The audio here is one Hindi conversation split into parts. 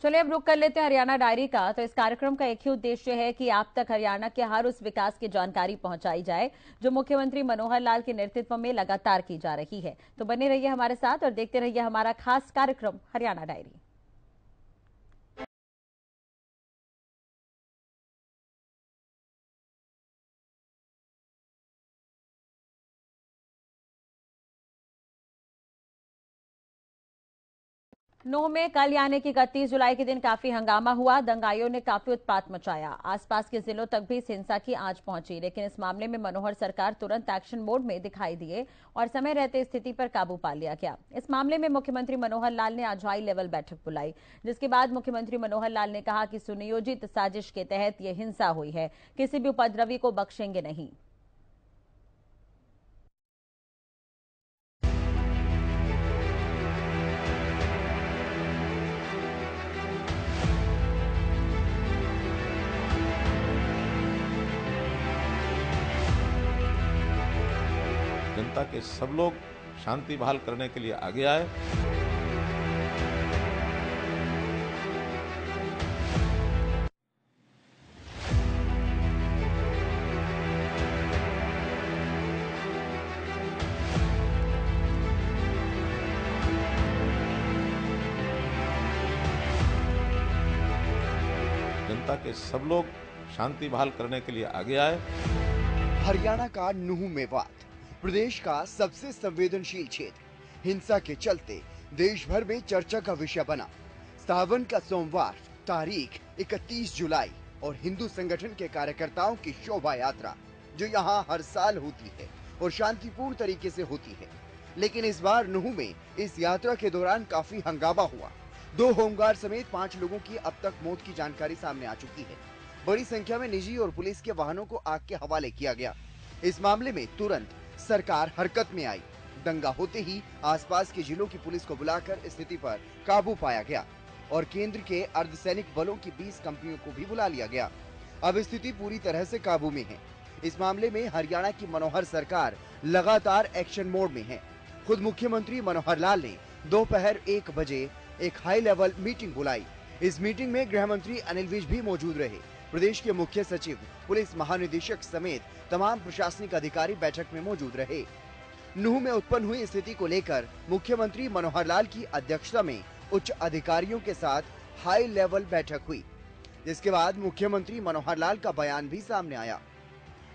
चलिए अब रुक कर लेते हैं हरियाणा डायरी का। तो इस कार्यक्रम का एक ही उद्देश्य है कि आप तक हरियाणा के हर उस विकास की जानकारी पहुंचाई जाए जो मुख्यमंत्री मनोहर लाल के नेतृत्व में लगातार की जा रही है। तो बने रहिए हमारे साथ और देखते रहिए हमारा खास कार्यक्रम हरियाणा डायरी। नूंह में कल यानी कि 31 जुलाई के दिन काफी हंगामा हुआ। दंगाइयों ने काफी उत्पात मचाया। आसपास के जिलों तक भी हिंसा की आंच पहुंची, लेकिन इस मामले में मनोहर सरकार तुरंत एक्शन मोड में दिखाई दिए और समय रहते स्थिति पर काबू पा लिया गया। इस मामले में मुख्यमंत्री मनोहर लाल ने आज हाई लेवल बैठक बुलाई, जिसके बाद मुख्यमंत्री मनोहर लाल ने कहा कि सुनियोजित साजिश के तहत यह हिंसा हुई है, किसी भी उपद्रवी को बख्शेंगे नहीं। जनता के सब लोग शांति बहाल करने के लिए आगे आए। जनता के सब लोग शांति बहाल करने के लिए आगे आए। हरियाणा का नूंह मेवात प्रदेश का सबसे संवेदनशील क्षेत्र हिंसा के चलते देश भर में चर्चा का विषय बना। सावन का सोमवार तारीख 31 जुलाई और हिंदू संगठन के कार्यकर्ताओं की शोभा यात्रा जो यहाँ हर साल होती है और शांतिपूर्ण तरीके से होती है, लेकिन इस बार नूंह में इस यात्रा के दौरान काफी हंगामा हुआ। 2 होमगार्ड समेत 5 लोगों की अब तक मौत की जानकारी सामने आ चुकी है। बड़ी संख्या में निजी और पुलिस के वाहनों को आग के हवाले किया गया। इस मामले में तुरंत सरकार हरकत में आई। दंगा होते ही आसपास के जिलों की पुलिस को बुलाकर स्थिति पर काबू पाया गया और केंद्र के अर्धसैनिक बलों की 20 कंपनियों को भी बुला लिया गया। अब स्थिति पूरी तरह से काबू में है। इस मामले में हरियाणा की मनोहर सरकार लगातार एक्शन मोड में है। खुद मुख्यमंत्री मनोहर लाल ने दोपहर 1 बजे एक हाई लेवल मीटिंग बुलाई। इस मीटिंग में गृह मंत्री अनिल विज भी मौजूद रहे। प्रदेश के मुख्य सचिव, पुलिस महानिदेशक समेत तमाम प्रशासनिक अधिकारी बैठक में मौजूद रहे। नूंह में उत्पन्न हुई स्थिति को लेकर मुख्यमंत्री मनोहर लाल की अध्यक्षता में उच्च अधिकारियों के साथ हाई लेवल बैठक हुई, जिसके बाद मुख्यमंत्री मनोहर लाल का बयान भी सामने आया।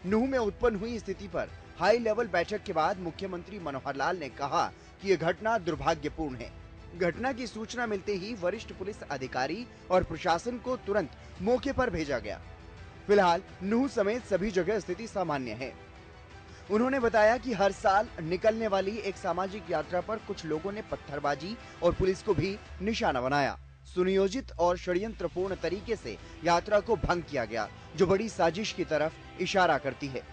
नूंह में उत्पन्न हुई स्थिति पर हाई लेवल बैठक के बाद मुख्यमंत्री मनोहर लाल ने कहा कि यह घटना दुर्भाग्यपूर्ण है। घटना की सूचना मिलते ही वरिष्ठ पुलिस अधिकारी और प्रशासन को तुरंत मौके पर भेजा गया। फिलहाल नूंह समेत सभी जगह स्थिति सामान्य है। उन्होंने बताया कि हर साल निकलने वाली एक सामाजिक यात्रा पर कुछ लोगों ने पत्थरबाजी और पुलिस को भी निशाना बनाया। सुनियोजित और षड्यंत्रपूर्ण तरीके से यात्रा को भंग किया गया, जो बड़ी साजिश की तरफ इशारा करती है।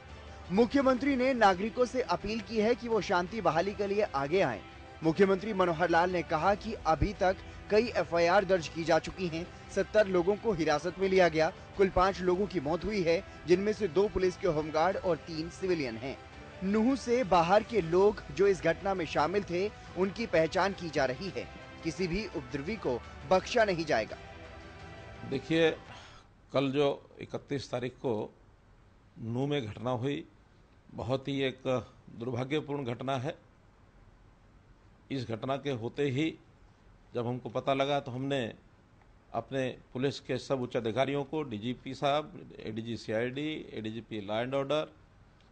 मुख्यमंत्री ने नागरिकों से अपील की है कि वो शांति बहाली के लिए आगे आएं। मुख्यमंत्री मनोहर लाल ने कहा कि अभी तक कई एफआईआर दर्ज की जा चुकी हैं। 70 लोगों को हिरासत में लिया गया। कुल 5 लोगों की मौत हुई है, जिनमें से 2 पुलिस के होमगार्ड और 3 सिविलियन हैं। नूंह से बाहर के लोग जो इस घटना में शामिल थे, उनकी पहचान की जा रही है। किसी भी उपद्रवी को बख्शा नहीं जाएगा। देखिए, कल जो 31 तारीख को नूंह में घटना हुई, बहुत ही एक दुर्भाग्यपूर्ण घटना है। इस घटना के होते ही जब हमको पता लगा तो हमने अपने पुलिस के सब उच्च अधिकारियों को, डीजीपी साहब, ADG CID, ADGP law and order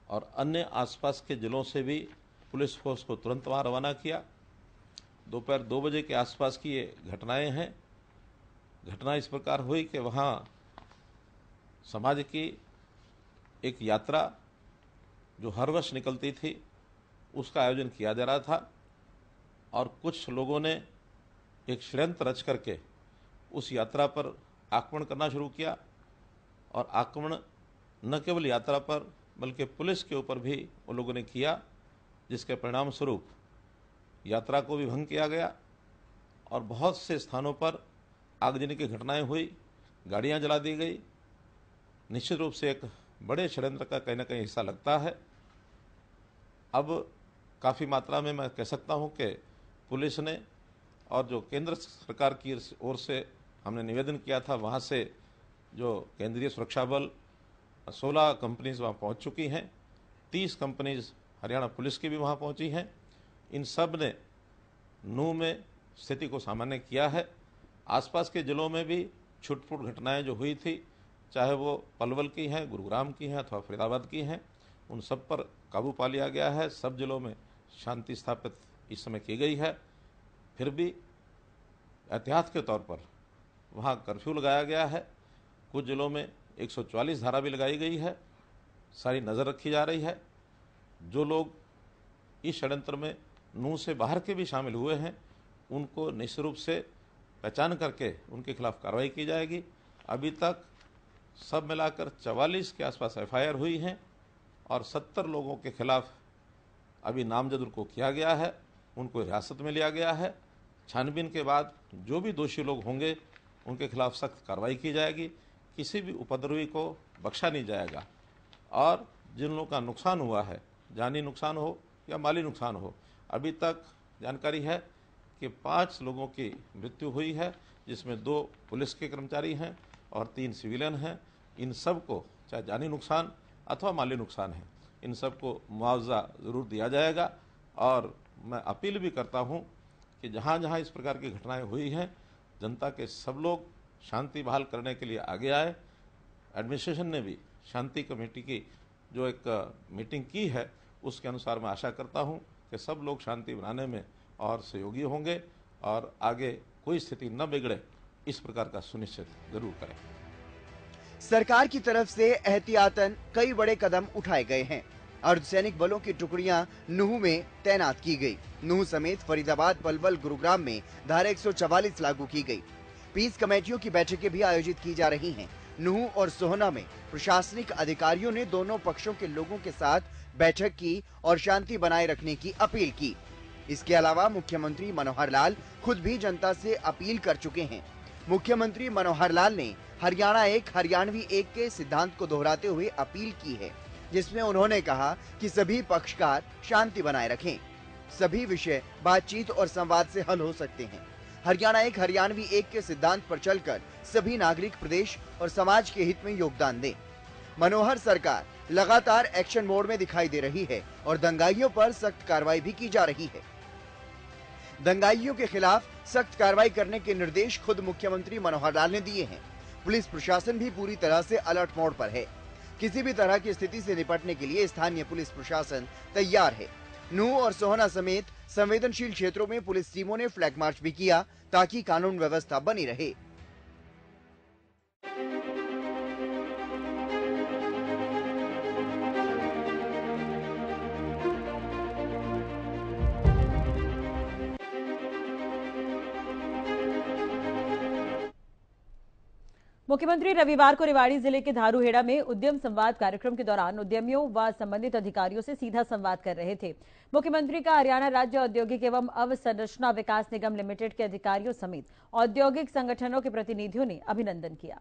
और अन्य आसपास के जिलों से भी पुलिस फोर्स को तुरंत वहाँ रवाना किया। दोपहर 2 बजे के आसपास की ये घटनाएं हैं। घटना इस प्रकार हुई कि वहाँ समाज की एक यात्रा जो हर वर्ष निकलती थी, उसका आयोजन किया जा रहा था और कुछ लोगों ने एक षड्यंत्र रच करके उस यात्रा पर आक्रमण करना शुरू किया और आक्रमण न केवल यात्रा पर बल्कि पुलिस के ऊपर भी वो लोगों ने किया, जिसके परिणाम स्वरूप यात्रा को भी भंग किया गया और बहुत से स्थानों पर आगजनी की घटनाएं हुई, गाड़ियां जला दी गई। निश्चित रूप से एक बड़े षड्यंत्र का कहीं न कहीं हिस्सा लगता है। अब काफ़ी मात्रा में मैं कह सकता हूं कि पुलिस ने और जो केंद्र सरकार की ओर से हमने निवेदन किया था, वहाँ से जो केंद्रीय सुरक्षा बल 16 कंपनीज वहाँ पहुँच चुकी हैं। 30 कंपनीज हरियाणा पुलिस की भी वहाँ पहुँची हैं। इन सब ने नूह में स्थिति को सामान्य किया है। आसपास के जिलों में भी छुटपुट घटनाएं जो हुई थी, चाहे वो पलवल की हैं, गुरुग्राम की हैं अथवा फरीदाबाद की हैं, उन सब पर काबू पा लिया गया है। सब जिलों में शांति स्थापित इस समय की गई है। फिर भी एहतियात के तौर पर वहाँ कर्फ्यू लगाया गया है। कुछ जिलों में 144 धारा भी लगाई गई है। सारी नज़र रखी जा रही है। जो लोग इस षड्यंत्र में नूह से बाहर के भी शामिल हुए हैं, उनको निश्चित रूप से पहचान करके उनके खिलाफ कार्रवाई की जाएगी। अभी तक सब मिलाकर 44 के आसपास एफआईआर हुई हैं और 70 लोगों के खिलाफ अभी नामजद उनको किया गया है, उनको हिरासत में लिया गया है। छानबीन के बाद जो भी दोषी लोग होंगे उनके खिलाफ सख्त कार्रवाई की जाएगी। किसी भी उपद्रवी को बख्शा नहीं जाएगा। और जिन लोगों का नुकसान हुआ है, जानी नुकसान हो या माली नुकसान हो, अभी तक जानकारी है कि 5 लोगों की मृत्यु हुई है, जिसमें 2 पुलिस के कर्मचारी हैं और 3 सिविलियन हैं। इन सब को चाहे जानी नुकसान अथवा माली नुकसान है, इन सब को मुआवजा ज़रूर दिया जाएगा। और मैं अपील भी करता हूं कि जहां जहां इस प्रकार की घटनाएं हुई हैं, जनता के सब लोग शांति बहाल करने के लिए आगे आए। एडमिनिस्ट्रेशन ने भी शांति कमेटी की जो एक मीटिंग की है, उसके अनुसार मैं आशा करता हूं कि सब लोग शांति बनाने में और सहयोगी होंगे और आगे कोई स्थिति न बिगड़े, इस प्रकार का सुनिश्चित जरूर करें। सरकार की तरफ से एहतियातन कई बड़े कदम उठाए गए हैं। अर्धसैनिक बलों की टुकड़ियां नूह में तैनात की गई। नूह समेत फरीदाबाद, पलवल, गुरुग्राम में धारा 144 लागू की गई। पीस कमेटियों की बैठकें भी आयोजित की जा रही हैं। नूह और सोहना में प्रशासनिक अधिकारियों ने दोनों पक्षों के लोगों के साथ बैठक की और शांति बनाए रखने की अपील की। इसके अलावा मुख्यमंत्री मनोहर लाल खुद भी जनता से अपील कर चुके हैं। मुख्यमंत्री मनोहर लाल ने हरियाणा एक हरियाणवी एक के सिद्धांत को दोहराते हुए अपील की है, जिसमें उन्होंने कहा कि सभी पक्षकार शांति बनाए रखें। सभी विषय बातचीत और संवाद से हल हो सकते हैं। हरियाणा एक हरियाणवी एक के सिद्धांत पर चलकर सभी नागरिक प्रदेश और समाज के हित में योगदान दें। मनोहर सरकार लगातार एक्शन मोड में दिखाई दे रही है और दंगाइयों पर सख्त कार्रवाई भी की जा रही है। दंगाइयों के खिलाफ सख्त कार्रवाई करने के निर्देश खुद मुख्यमंत्री मनोहर लाल ने दिए हैं। पुलिस प्रशासन भी पूरी तरह से अलर्ट मोड पर है। किसी भी तरह की स्थिति से निपटने के लिए स्थानीय पुलिस प्रशासन तैयार है। नूह और सोहना समेत संवेदनशील क्षेत्रों में पुलिस टीमों ने फ्लैग मार्च भी किया ताकि कानून व्यवस्था बनी रहे। मुख्यमंत्री रविवार को रेवाड़ी जिले के धारूहेड़ा में उद्यम संवाद कार्यक्रम के दौरान उद्यमियों व संबंधित अधिकारियों से सीधा संवाद कर रहे थे। मुख्यमंत्री का हरियाणा राज्य औद्योगिक एवं अवसंरचना विकास निगम लिमिटेड के अधिकारियों समेत औद्योगिक संगठनों के प्रतिनिधियों ने अभिनंदन किया।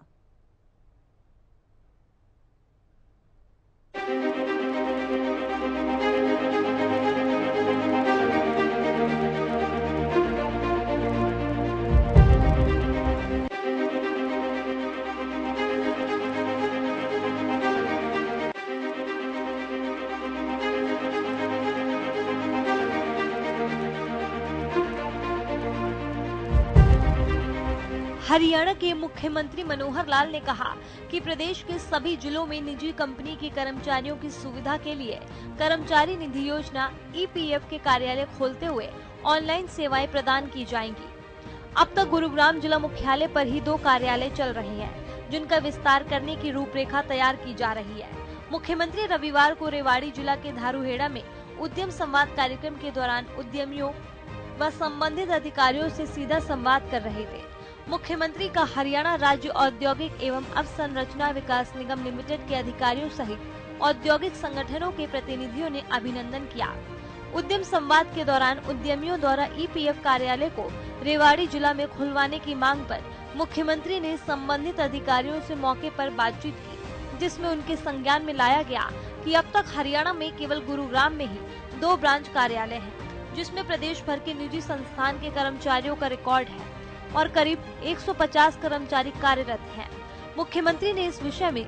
हरियाणा के मुख्यमंत्री मनोहर लाल ने कहा कि प्रदेश के सभी जिलों में निजी कंपनी के कर्मचारियों की सुविधा के लिए कर्मचारी निधि योजना ईपीएफ के कार्यालय खोलते हुए ऑनलाइन सेवाएं प्रदान की जाएंगी। अब तक गुरुग्राम जिला मुख्यालय पर ही 2 कार्यालय चल रहे हैं, जिनका विस्तार करने की रूपरेखा तैयार की जा रही है। मुख्यमंत्री रविवार को रेवाड़ी जिला के धारूहेड़ा में उद्यम संवाद कार्यक्रम के दौरान उद्यमियों व संबंधित अधिकारियों से सीधा संवाद कर रहे थे। मुख्यमंत्री का हरियाणा राज्य औद्योगिक एवं अवसंरचना विकास निगम लिमिटेड के अधिकारियों सहित औद्योगिक संगठनों के प्रतिनिधियों ने अभिनंदन किया। उद्यम संवाद के दौरान उद्यमियों द्वारा ईपीएफ कार्यालय को रेवाड़ी जिला में खुलवाने की मांग पर मुख्यमंत्री ने संबंधित अधिकारियों से मौके पर बातचीत की, जिसमें उनके संज्ञान में लाया गया कि अब तक हरियाणा में केवल गुरुग्राम में ही 2 ब्रांच कार्यालय हैं, जिसमें प्रदेश भर के निजी संस्थान के कर्मचारियों का रिकॉर्ड है। और करीब 150 कर्मचारी कार्यरत हैं। मुख्यमंत्री ने इस विषय में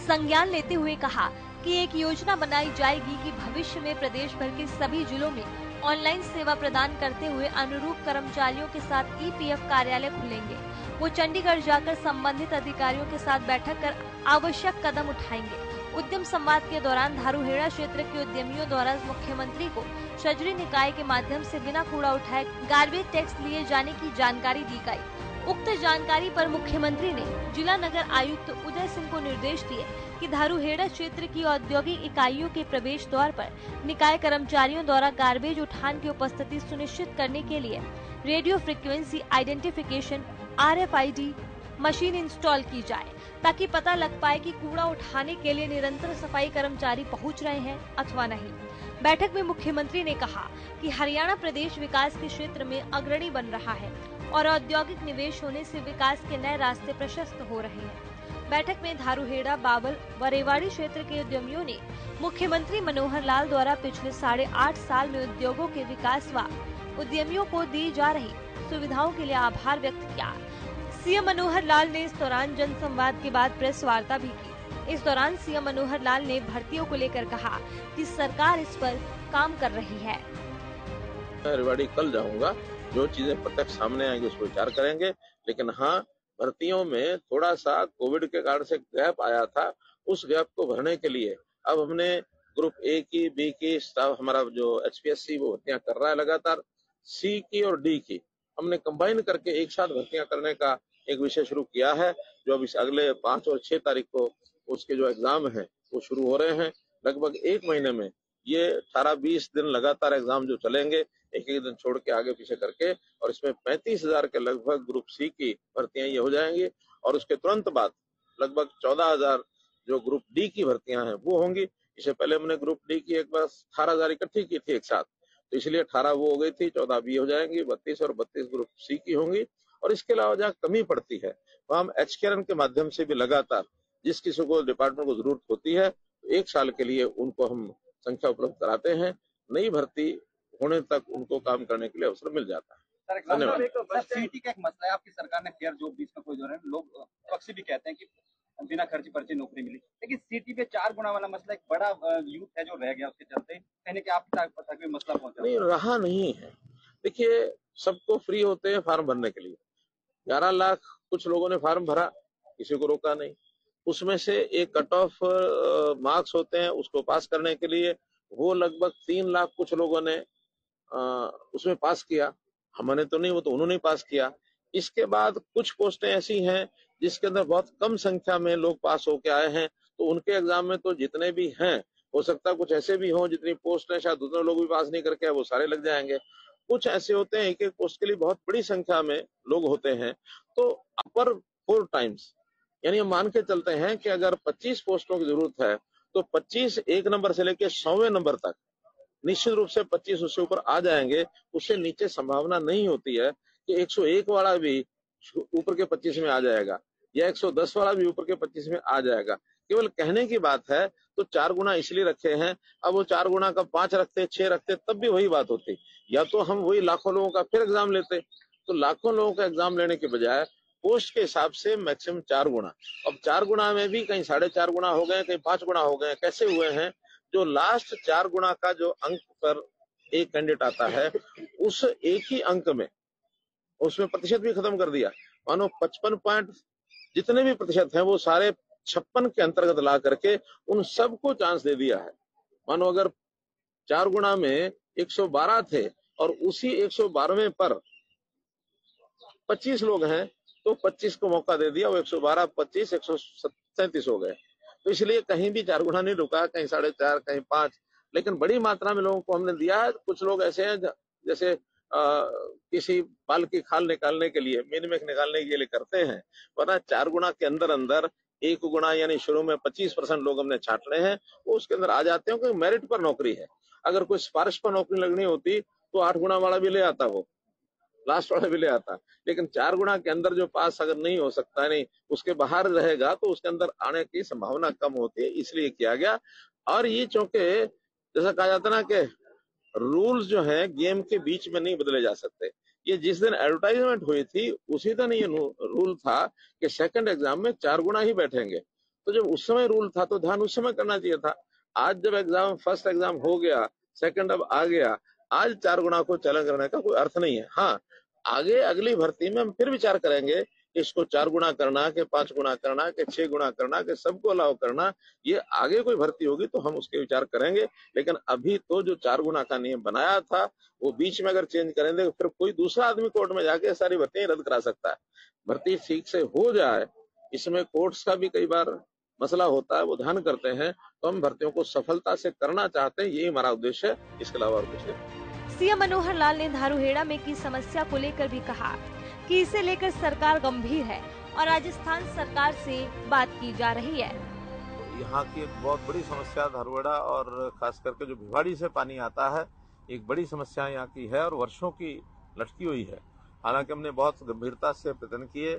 संज्ञान लेते हुए कहा कि एक योजना बनाई जाएगी कि भविष्य में प्रदेश भर के सभी जिलों में ऑनलाइन सेवा प्रदान करते हुए अनुरूप कर्मचारियों के साथ ईपीएफ कार्यालय खुलेंगे। वो चंडीगढ़ जाकर संबंधित अधिकारियों के साथ बैठक कर आवश्यक कदम उठाएंगे। उद्यम संवाद के दौरान धारूहेड़ा क्षेत्र के उद्यमियों द्वारा मुख्यमंत्री को शजरी निकाय के माध्यम से बिना कूड़ा उठाए गार्बेज टैक्स लिए जाने की जानकारी दी गई। उक्त जानकारी पर मुख्यमंत्री ने जिला नगर आयुक्त उदय सिंह को निर्देश दिए कि धारूहेड़ा क्षेत्र की औद्योगिक इकाइयों के प्रवेश द्वार पर निकाय कर्मचारियों द्वारा गार्बेज उठान की उपस्थिति सुनिश्चित करने के लिए radio frequency identification RFID machine install की जाए, ताकि पता लग पाए कि कूड़ा उठाने के लिए निरंतर सफाई कर्मचारी पहुंच रहे हैं अथवा नहीं। बैठक में मुख्यमंत्री ने कहा कि हरियाणा प्रदेश विकास के क्षेत्र में अग्रणी बन रहा है और औद्योगिक निवेश होने से विकास के नए रास्ते प्रशस्त हो रहे हैं। बैठक में धारूहेड़ा, बावल व रेवाड़ी क्षेत्र के उद्यमियों ने मुख्यमंत्री मनोहर लाल द्वारा पिछले 8.5 साल में उद्योगों के विकास व उद्यमियों को दी जा रही सुविधाओं के लिए आभार व्यक्त किया। सीएम मनोहर लाल ने इस दौरान जनसंवाद के बाद प्रेस वार्ता भी की। इस दौरान सीएम मनोहर लाल ने भर्तियों को लेकर कहा कि सरकार इस पर काम कर रही है। मैं रेवाड़ी कल जाऊंगा, जो चीजें प्रत्यक्ष सामने आएंगी उस पर विचार करेंगे। लेकिन हाँ, भर्तियों में थोड़ा सा कोविड के कारण से गैप आया था, उस गैप को भरने के लिए अब हमने ग्रुप ए की, बी की स्टाफ, हमारा जो HPSC वो भर्तियां कर रहा है लगातार, सी की और डी की हमने कंबाइन करके एक साथ भर्तियां करने का एक विषय शुरू किया है, जो अब इस अगले 5 और 6 तारीख को उसके जो एग्जाम है वो शुरू हो रहे हैं। लगभग 1 महीने में ये 18-20 दिन लगातार एग्जाम जो चलेंगे, एक एक दिन छोड़ के आगे पीछे करके, और इसमें 35,000 के लगभग ग्रुप सी की भर्तियां ये हो जाएंगी। और उसके तुरंत बाद लगभग 14,000 जो ग्रुप डी की भर्तियां हैं वो होंगी। इससे पहले हमने ग्रुप डी की एक बार 18,000 इकट्ठी की थी एक साथ, तो इसलिए 18 वो हो गई थी, 14 बी हो जाएंगी, 32 और 32 ग्रुप सी की होंगी। और इसके अलावा जहाँ कमी पड़ती है वहाँ हम HKRN के माध्यम से भी लगातार जिस किसी को डिपार्टमेंट को जरूरत होती है, तो 1 साल के लिए उनको हम संख्या उपलब्ध कराते हैं। नई भर्ती होने तक उनको काम करने के लिए अवसर मिल जाता है। धन्यवाद। सीटी का एक मसला है, आपकी सरकार ने फेयर जॉब बीच में कोई जो है लोग पक्षी भी कहते हैं कि बिना खर्च पर्ची नौकरी मिली, लेकिन सीटी पे 4 गुना वाला मसला एक बड़ा यूथ है जो रह गया, उसके चलते कहने के आप तक भी मसला पहुंचा नहीं रहा नहीं है। देखिए, सबको फ्री होते हैं फार्म भरने के लिए। 11 लाख कुछ लोगों ने फार्म भरा, किसी को रोका नहीं। उसमें से एक कट ऑफ मार्क्स होते हैं, उसको पास करने के लिए वो लगभग 3 लाख कुछ लोगों ने उसमें पास किया। हमने तो नहीं, वो तो उन्होंने पास किया। इसके बाद कुछ पोस्टें ऐसी हैं जिसके अंदर बहुत कम संख्या में लोग पास होके आए हैं, तो उनके एग्जाम में तो जितने भी हैं, हो सकता है कुछ ऐसे भी हों जितनी पोस्ट है शायद उतने लोग भी पास नहीं करके वो सारे लग जाएंगे। कुछ ऐसे होते हैं एक एक पोस्ट के लिए बहुत बड़ी संख्या में लोग होते हैं, तो अपर 4 टाइम्स, यानी हम मान के चलते हैं कि अगर 25 पोस्टों की जरूरत है तो 25 1 नंबर से लेकर 100वें नंबर तक निश्चित रूप से 25 उससे ऊपर आ जाएंगे। उससे नीचे संभावना नहीं होती है कि 101 वाला भी ऊपर के 25 में आ जाएगा या 110 वाला भी ऊपर के 25 में आ जाएगा। केवल कहने की बात है, तो 4 गुना इसलिए रखे हैं। अब वो 4 गुना का 5 रखते, 6 रखते, तब भी वही बात होती, या तो हम वही लाखों लोगों का फिर एग्जाम लेते। तो लाखों लोगों का एग्जाम लेने के बजाय पोस्ट के हिसाब से मैक्सिमम 4 गुना। अब 4 गुना में भी कहीं 4.5 गुना हो गए, कहीं 5 गुना हो गए। कैसे हुए हैं? जो लास्ट 4 गुना का जो अंक पर एक कैंडिडेट आता है, उस एक ही अंक में उसमें प्रतिशत भी खत्म कर दिया। मानो 55 पॉइंट जितने भी प्रतिशत हैं वो सारे 56 के अंतर्गत ला करके उन सबको चांस दे दिया है। मानो अगर 4 गुना में 112 थे और उसी 112वें पर 25 लोग हैं, तो 25 को मौका दे दिया। वो 112, 25, 137 हो गए। तो इसलिए कहीं भी 4 गुना नहीं रुका, कहीं 4.5, कहीं 5, लेकिन बड़ी मात्रा में लोगों को हमने दिया है। कुछ लोग ऐसे हैं जैसे किसी बाल की खाल निकालने के लिए, मिनमेक निकालने के लिए करते हैं, वरना 4 गुना के अंदर अंदर 1 गुना यानी शुरू में 25% लोग हमने छांटने हैं, वो उसके अंदर आ जाते हैं क्योंकि मेरिट पर नौकरी है। अगर कोई सिफारिश पर नौकरी लगनी होती तो 8 गुना वाला भी ले आता, वो लास्ट वाला भी ले आता। लेकिन 4 गुना के अंदर जो पास अगर नहीं हो सकता, नहीं उसके बाहर रहेगा, तो उसके अंदर आने की संभावना कम होती है, इसलिए किया गया। और ये चूंकि जैसा कहा जाता है ना कि रूल्स जो है गेम के बीच में नहीं बदले जा सकते, ये जिस दिन एडवर्टाइजमेंट हुई थी उसी दिन ये रूल था कि सेकंड एग्जाम में 4 गुना ही बैठेंगे। तो जब उस समय रूल था तो ध्यान उस समय करना चाहिए था। आज जब एग्जाम फर्स्ट एग्जाम हो गया, सेकंड अब आ गया, आज 4 गुना को चलन करने का कोई अर्थ नहीं है। हाँ, आगे अगली भर्ती में हम फिर विचार करेंगे इसको 4 गुना करना कि 5 गुना करना कि 6 गुना करना कि सबको अलाउ करना। ये आगे कोई भर्ती होगी तो हम उसके विचार करेंगे, लेकिन अभी तो जो 4 गुना का नियम बनाया था वो बीच में अगर चेंज करेंगे फिर कोई दूसरा आदमी कोर्ट में जाके सारी भर्तियां रद्द करा सकता है। भर्ती ठीक से हो जाए, इसमें कोर्ट्स का भी कई बार मसला होता है, वो ध्यान करते हैं, तो हम भर्तियों को सफलता से करना चाहते हैं, यही हमारा उद्देश्य है, इसके अलावा और कुछ नहीं। सीएम मनोहर लाल ने धारूहेड़ा में की समस्या को लेकर भी कहा कि इसे लेकर सरकार गंभीर है और राजस्थान सरकार से बात की जा रही है। यहाँ की एक बहुत बड़ी समस्या धारूहेड़ा और खास करके जो भिवाड़ी से पानी आता है, एक बड़ी समस्या यहाँ की है और वर्षों की लटकी हुई है। हालांकि हमने बहुत गंभीरता से प्रयत्न किए,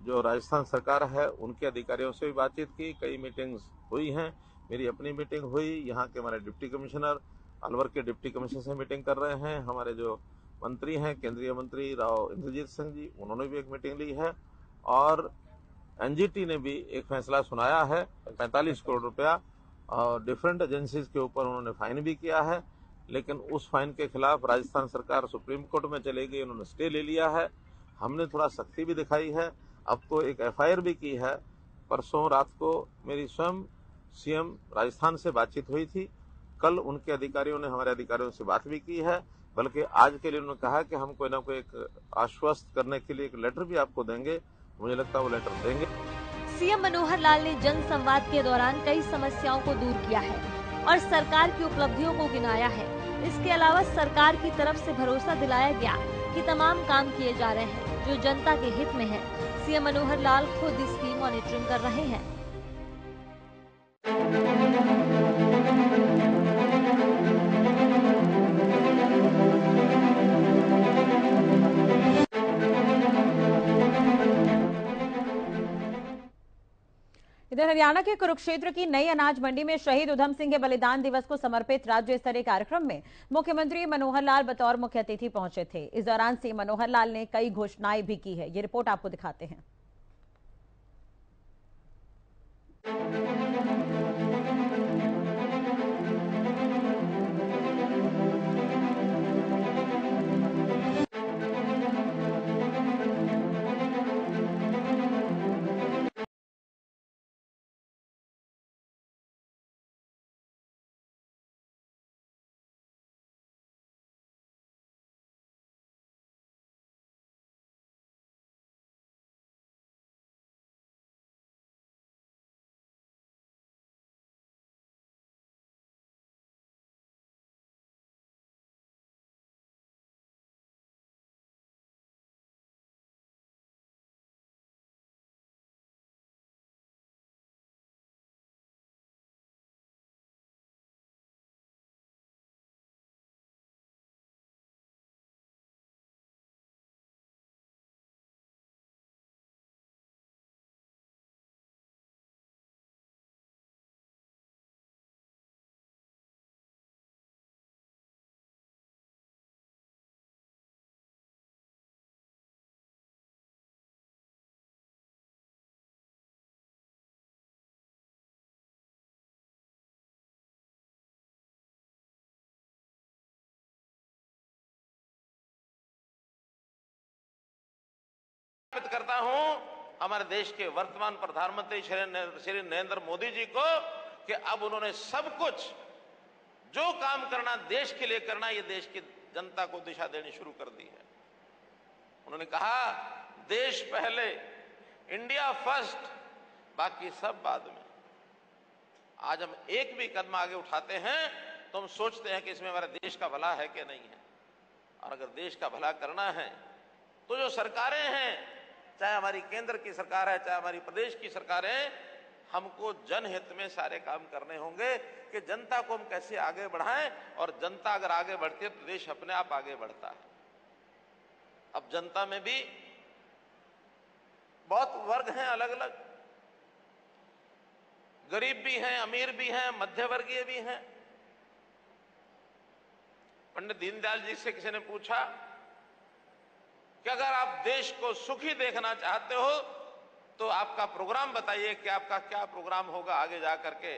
जो राजस्थान सरकार है उनके अधिकारियों से भी बातचीत की, कई मीटिंग्स हुई हैं, मेरी अपनी मीटिंग हुई, यहाँ के हमारे डिप्टी कमिश्नर अलवर के डिप्टी कमिश्नर से मीटिंग कर रहे हैं, हमारे जो मंत्री हैं केंद्रीय मंत्री राव इंद्रजीत सिंह जी, उन्होंने भी एक मीटिंग ली है और एनजीटी ने भी एक फैसला सुनाया है 45 करोड़ रुपया और डिफरेंट एजेंसीज के ऊपर उन्होंने फाइन भी किया है, लेकिन उस फाइन के खिलाफ राजस्थान सरकार सुप्रीम कोर्ट में चली गई, उन्होंने स्टे ले लिया है। हमने थोड़ा सख्ती भी दिखाई है, अब तो एक एफआईआर भी की है। परसों रात को मेरी स्वयं सीएम राजस्थान से बातचीत हुई थी, कल उनके अधिकारियों ने हमारे अधिकारियों से बात भी की है, बल्कि आज के लिए उन्होंने कहा कि हम कोई ना कोई एक आश्वस्त करने के लिए एक लेटर भी आपको देंगे, मुझे लगता है वो लेटर देंगे। सीएम मनोहर लाल ने जन संवाद के दौरान कई समस्याओं को दूर किया है और सरकार की उपलब्धियों को गिनाया है। इसके अलावा सरकार की तरफ से भरोसा दिलाया गया कि तमाम काम किए जा रहे हैं जो जनता के हित में है। सीएम मनोहर लाल खुद इसकी मॉनिटरिंग कर रहे हैं। इधर हरियाणा के कुरुक्षेत्र की नई अनाज मंडी में शहीद उधम सिंह के बलिदान दिवस को समर्पित राज्य स्तरीय कार्यक्रम में मुख्यमंत्री मनोहर लाल बतौर मुख्य अतिथि पहुंचे थे। इस दौरान सीएम मनोहर लाल ने कई घोषणाएं भी की है। ये रिपोर्ट आपको दिखाते हैं। करता हूं हमारे देश के वर्तमान प्रधानमंत्री श्री नरेंद्र मोदी जी को कि अब उन्होंने सब कुछ जो काम करना देश के लिए करना, ये देश की जनता को दिशा देनी शुरू कर दी है। उन्होंने कहा देश पहले, इंडिया फर्स्ट, बाकी सब बाद में। आज हम एक भी कदम आगे उठाते हैं तो हम सोचते हैं कि इसमें हमारे देश का भला है कि नहीं है, और अगर देश का भला करना है तो जो सरकारें हैं, चाहे हमारी केंद्र की सरकार है चाहे हमारी प्रदेश की सरकार है, हमको जनहित में सारे काम करने होंगे कि जनता को हम कैसे आगे बढ़ाएं, और जनता अगर आगे बढ़ती है तो देश अपने आप आगे बढ़ता है। अब जनता में भी बहुत वर्ग हैं, अलग अलग, गरीब भी हैं, अमीर भी हैं, मध्यवर्गीय भी हैं। पंडित दीनदयाल जी से किसी ने पूछा कि अगर आप देश को सुखी देखना चाहते हो तो आपका प्रोग्राम बताइए कि आपका क्या प्रोग्राम होगा आगे जा करके,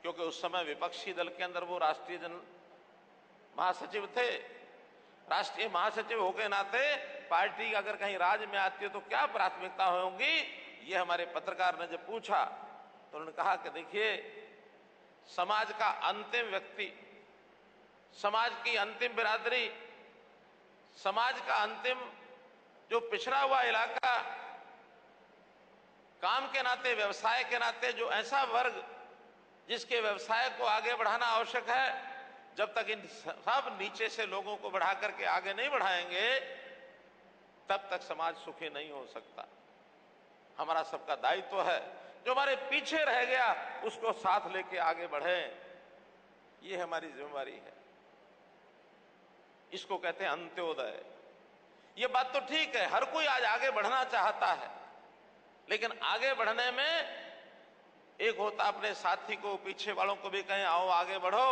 क्योंकि उस समय विपक्षी दल के अंदर वो राष्ट्रीय जन महासचिव थे। राष्ट्रीय महासचिव होके नाते पार्टी अगर कहीं राज्य में आती है तो क्या प्राथमिकता होंगी, ये हमारे पत्रकार ने जब पूछा तो उन्होंने कहा कि देखिए, समाज का अंतिम व्यक्ति, समाज की अंतिम बिरादरी, समाज का अंतिम जो पिछड़ा हुआ इलाका, काम के नाते, व्यवसाय के नाते जो ऐसा वर्ग जिसके व्यवसाय को आगे बढ़ाना आवश्यक है, जब तक इन सब नीचे से लोगों को बढ़ा करके आगे नहीं बढ़ाएंगे तब तक समाज सुखी नहीं हो सकता। हमारा सबका दायित्व है, जो हमारे पीछे रह गया उसको साथ लेके आगे बढ़े, ये हमारी जिम्मेवारी है। इसको कहते हैं अंत्योदय। ये बात तो ठीक है, हर कोई आज आगे बढ़ना चाहता है, लेकिन आगे बढ़ने में एक होता अपने साथी को, पीछे वालों को भी कहें आओ आगे बढ़ो,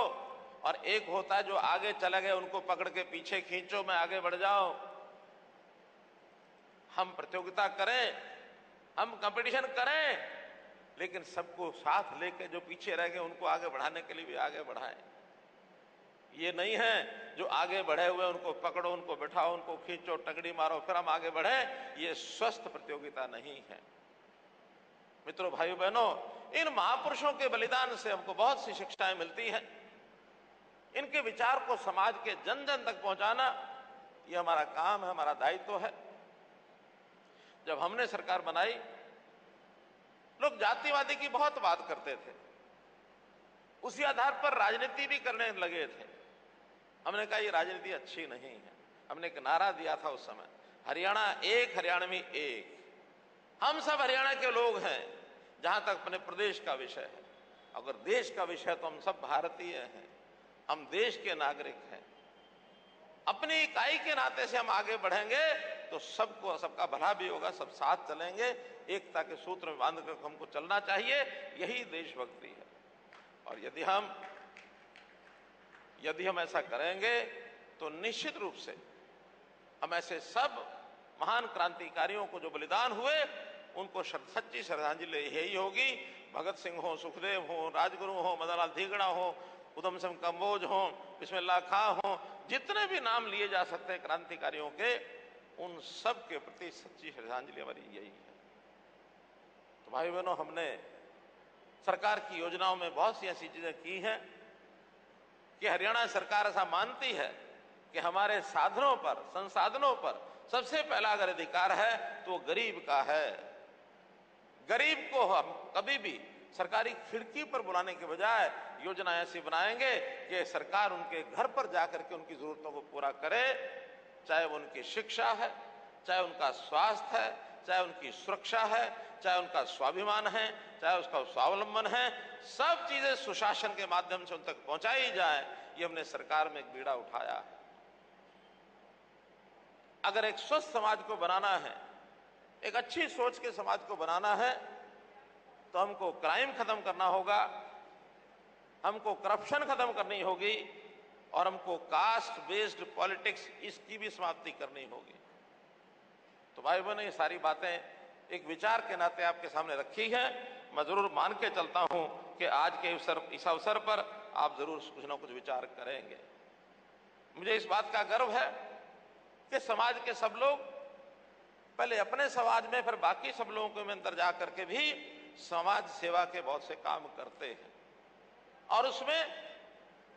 और एक होता है जो आगे चले गए उनको पकड़ के पीछे खींचो, मैं आगे बढ़ जाऊं। हम प्रतियोगिता करें, हम कंपटीशन करें, लेकिन सबको साथ लेके जो पीछे रह गए उनको आगे बढ़ाने के लिए भी आगे बढ़ाएं। ये नहीं है जो आगे बढ़े हुए उनको पकड़ो, उनको बिठाओ, उनको खींचो, टंगड़ी मारो, फिर हम आगे बढ़े। ये स्वस्थ प्रतियोगिता नहीं है। मित्रों, भाइयों बहनों, इन महापुरुषों के बलिदान से हमको बहुत सी शिक्षाएं मिलती हैं। इनके विचार को समाज के जन जन तक पहुंचाना ये हमारा काम है, हमारा दायित्व है। जब हमने सरकार बनाई, लोग जातिवादी की बहुत बात करते थे, उसी आधार पर राजनीति भी करने लगे थे। हमने कहा ये राजनीति अच्छी नहीं है। हमने एक नारा दिया था उस समय, हरियाणा एक, हरियाणवी एक। हम सब हरियाणा के लोग हैं जहां तक अपने प्रदेश का विषय है। अगर देश का विषय तो हम सब भारतीय हैं, हम देश के नागरिक हैं। अपनी इकाई के नाते से हम आगे बढ़ेंगे तो सबको, सबका भला भी होगा, सब साथ चलेंगे, एकता के सूत्र में बांध कर हमको चलना चाहिए। यही देशभक्ति है। और यदि हम ऐसा करेंगे तो निश्चित रूप से हम ऐसे सब महान क्रांतिकारियों को जो बलिदान हुए उनको सच्ची श्रद्धांजलि यही होगी। भगत सिंह हो, सुखदेव हो, राजगुरु हो, मदनलाल धींगड़ा हो, उधम सिंह कंबोज हो, बिस्मिल्लाह खां हो, जितने भी नाम लिए जा सकते हैं क्रांतिकारियों के, उन सब के प्रति सच्ची श्रद्धांजलि हमारी यही है। तो भाई बहनों, हमने सरकार की योजनाओं में बहुत सी ऐसी चीजें की हैं कि हरियाणा सरकार ऐसा मानती है कि हमारे साधनों पर, संसाधनों पर सबसे पहला अगर अधिकार है तो वो गरीब का है। गरीब को हम कभी भी सरकारी खिड़की पर बुलाने के बजाय योजना ऐसी बनाएंगे कि सरकार उनके घर पर जाकर के उनकी जरूरतों को पूरा करे, चाहे वो उनकी शिक्षा है, चाहे उनका स्वास्थ्य है, चाहे उनकी सुरक्षा है, चाहे उनका स्वाभिमान है, चाहे उसका स्वावलंबन है। सब चीजें सुशासन के माध्यम से उन तक पहुंचाई जाए, ये हमने सरकार में एक बीड़ा उठाया है। अगर एक स्वस्थ समाज को बनाना है, एक अच्छी सोच के समाज को बनाना है, तो हमको क्राइम खत्म करना होगा, हमको करप्शन खत्म करनी होगी, और हमको कास्ट बेस्ड पॉलिटिक्स इसकी भी समाप्ति करनी होगी। तो भाई बहनों, ये सारी बातें एक विचार के नाते आपके सामने रखी है। मैं जरूर मान के चलता हूं कि आज के इस अवसर पर आप जरूर कुछ ना कुछ विचार करेंगे। मुझे इस बात का गर्व है कि समाज के सब लोग पहले अपने समाज में, फिर बाकी सब लोगों के अंदर जा करके भी समाज सेवा के बहुत से काम करते हैं, और उसमें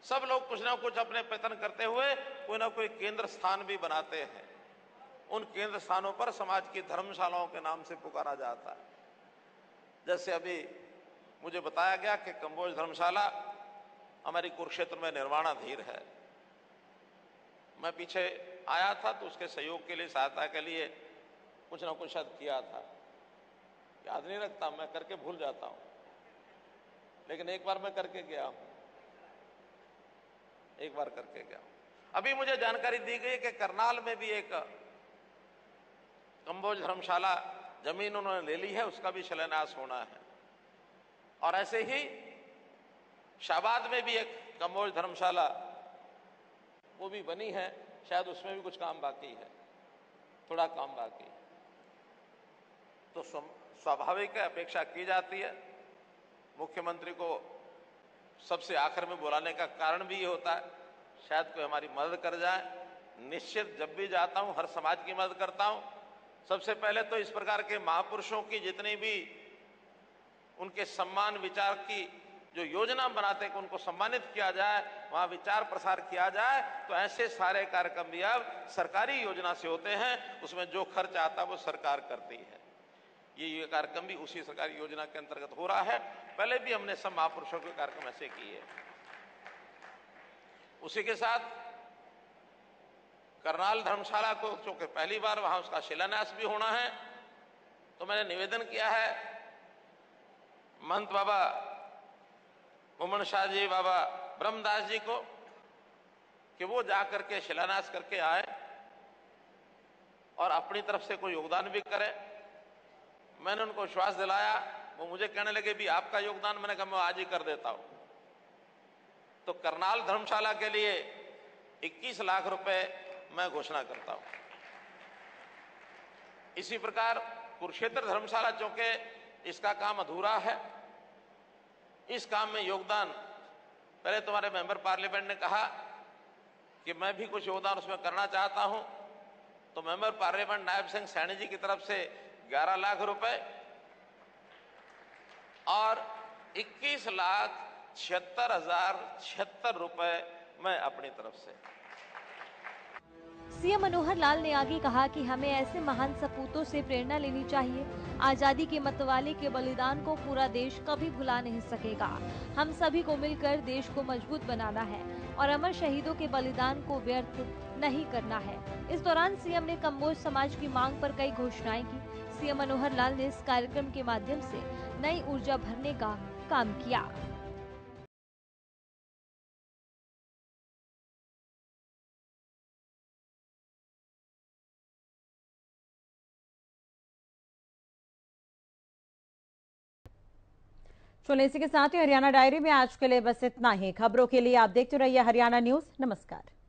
सब लोग कुछ ना कुछ अपने प्रयत्न करते हुए कोई ना कोई केंद्र स्थान भी बनाते हैं। उन केंद्र स्थानों पर समाज की धर्मशालाओं के नाम से पुकारा जाता है। जैसे अभी मुझे बताया गया कि कंबोज धर्मशाला हमारी कुरुक्षेत्र में निर्माणाधीन है। मैं पीछे आया था तो उसके सहयोग के लिए, सहायता के लिए कुछ ना कुछ शायद किया था, याद नहीं रखता, मैं करके भूल जाता हूं, लेकिन एक बार मैं करके गया हूं, एक बार करके गया हूं। अभी मुझे जानकारी दी गई कि करनाल में भी एक कंबोज धर्मशाला जमीन उन्होंने ले ली है, उसका भी शिलान्यास होना है। और ऐसे ही शाहबाद में भी एक कंबोज धर्मशाला वो भी बनी है, शायद उसमें भी कुछ काम बाकी है। थोड़ा काम बाकी है। तो स्वाभाविक है, अपेक्षा की जाती है। मुख्यमंत्री को सबसे आखिर में बुलाने का कारण भी ये होता है, शायद कोई हमारी मदद कर जाए। निश्चित जब भी जाता हूं हर समाज की मदद करता हूं। सबसे पहले तो इस प्रकार के महापुरुषों की जितनी भी उनके सम्मान विचार की जो योजना बनाते हैं कि उनको सम्मानित किया जाए, वहां विचार प्रसार किया जाए, तो ऐसे सारे कार्यक्रम भी अब सरकारी योजना से होते हैं। उसमें जो खर्च आता है वो सरकार करती है। ये कार्यक्रम भी उसी सरकारी योजना के अंतर्गत हो रहा है। पहले भी हमने सब महापुरुषों के कार्यक्रम ऐसे किए। उसी के साथ करनाल धर्मशाला को चूंकि पहली बार वहां उसका शिलान्यास भी होना है, तो मैंने निवेदन किया है महंत बाबा मोमन शाह जी, बाबा ब्रह्मदास जी को कि वो जाकर के शिलान्यास करके आए और अपनी तरफ से कोई योगदान भी करें। मैंने उनको विश्वास दिलाया। वो मुझे कहने लगे भी आपका योगदान, मैंने कहा मैं आज ही कर देता हूं। तो करनाल धर्मशाला के लिए 21 लाख रुपए मैं घोषणा करता हूं। इसी प्रकार कुरुक्षेत्र धर्मशाला चूंकि इसका काम अधूरा है, इस काम में योगदान पहले तुम्हारे मेंबर पार्लियामेंट ने कहा कि मैं भी कुछ योगदान उसमें करना चाहता हूं, तो मेंबर पार्लियामेंट नायब सिंह सैनी जी की तरफ से 11 लाख रुपए और 21,76,076 रुपए मैं अपनी तरफ से। सीएम मनोहर लाल ने आगे कहा कि हमें ऐसे महान सपूतों से प्रेरणा लेनी चाहिए। आजादी के मतवाले के बलिदान को पूरा देश कभी भुला नहीं सकेगा। हम सभी को मिलकर देश को मजबूत बनाना है और अमर शहीदों के बलिदान को व्यर्थ नहीं करना है। इस दौरान सीएम ने कम्बोज समाज की मांग पर कई घोषणाएं की। सीएम मनोहर लाल ने इस कार्यक्रम के माध्यम से नई ऊर्जा भरने का काम किया। चलिए इसी के साथ ही हरियाणा डायरी में आज के लिए बस इतना ही। खबरों के लिए आप देखते रहिए हरियाणा न्यूज। नमस्कार।